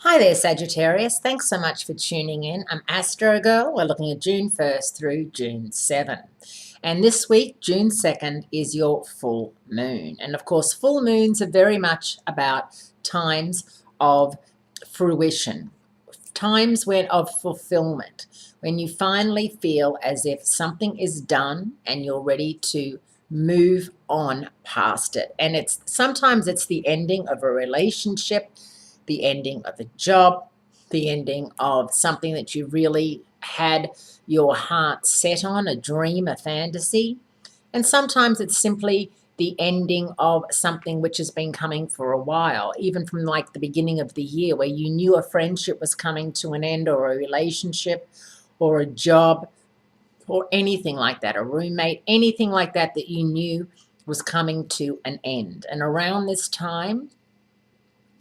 Hi there, Sagittarius. Thanks so much for tuning in. I'm Astrogirl. We're looking at June 1st through June 7th. And this week, June 2nd, is your full moon. And of course, full moons are very much about times of fruition, times of fulfillment, when you finally feel as if something is done and you're ready to move on past it. And sometimes it's the ending of a relationship, the ending of a job, the ending of something that you really had your heart set on, a dream, a fantasy. And sometimes it's simply the ending of something which has been coming for a while, even from like the beginning of the year, where you knew a friendship was coming to an end, or a relationship, or a job, or anything like that, a roommate, anything like that that you knew was coming to an end. And around this time,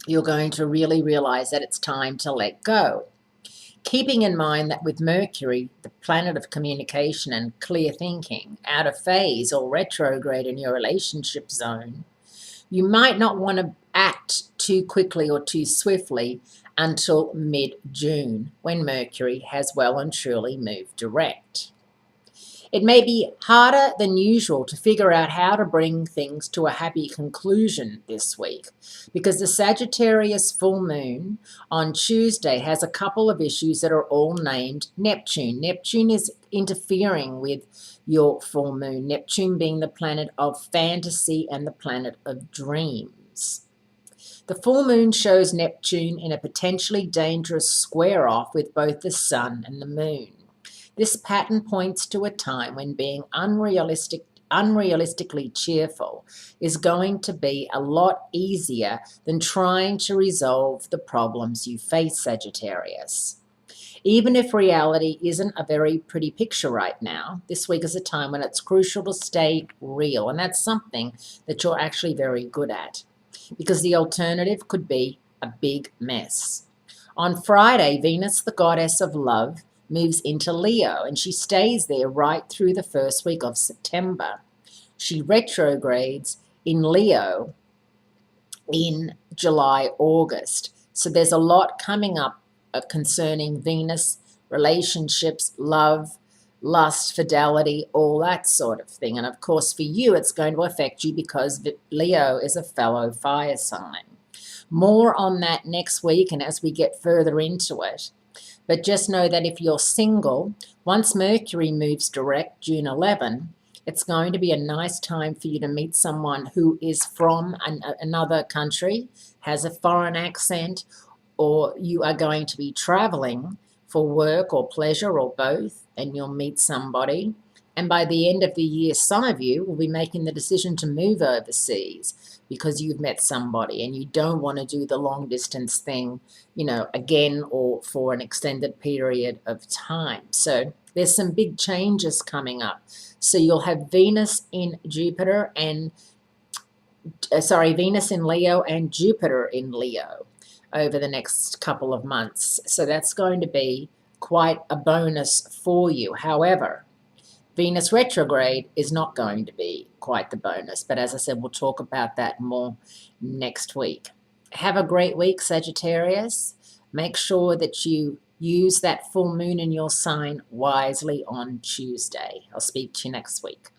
you're going to really realize that it's time to let go. Keeping in mind that with Mercury, the planet of communication and clear thinking, out of phase or retrograde in your relationship zone, you might not want to act too quickly or too swiftly until mid-June, when Mercury has well and truly moved direct. It may be harder than usual to figure out how to bring things to a happy conclusion this week, because the Sagittarius full moon on Tuesday has a couple of issues that are all named Neptune. Neptune is interfering with your full moon, Neptune being the planet of fantasy and the planet of dreams. The full moon shows Neptune in a potentially dangerous square off with both the sun and the moon. This pattern points to a time when being unrealistically cheerful is going to be a lot easier than trying to resolve the problems you face, Sagittarius. Even if reality isn't a very pretty picture right now, this week is a time when it's crucial to stay real, and that's something that you're actually very good at, because the alternative could be a big mess. On Friday, Venus, the goddess of love, moves into Leo, and she stays there right through the first week of September. She retrogrades in Leo in July, August. So there's a lot coming up concerning Venus, relationships, love, lust, fidelity, all that sort of thing. And of course, for you, it's going to affect you because Leo is a fellow fire sign. More on that next week and as we get further into it. But just know that if you're single, once Mercury moves direct, June 11, it's going to be a nice time for you to meet someone who is from another country, has a foreign accent, or you are going to be traveling for work or pleasure or both, and you'll meet somebody. And by the end of the year, some of you will be making the decision to move overseas because you've met somebody and you don't want to do the long distance thing, again or for an extended period of time. So there's some big changes coming up. So you'll have Venus in Jupiter and, Venus in Leo and Jupiter in Leo over the next couple of months. So that's going to be quite a bonus for you. However, Venus retrograde is not going to be quite the bonus, but as I said, we'll talk about that more next week. Have a great week, Sagittarius. Make sure that you use that full moon in your sign wisely on Tuesday. I'll speak to you next week.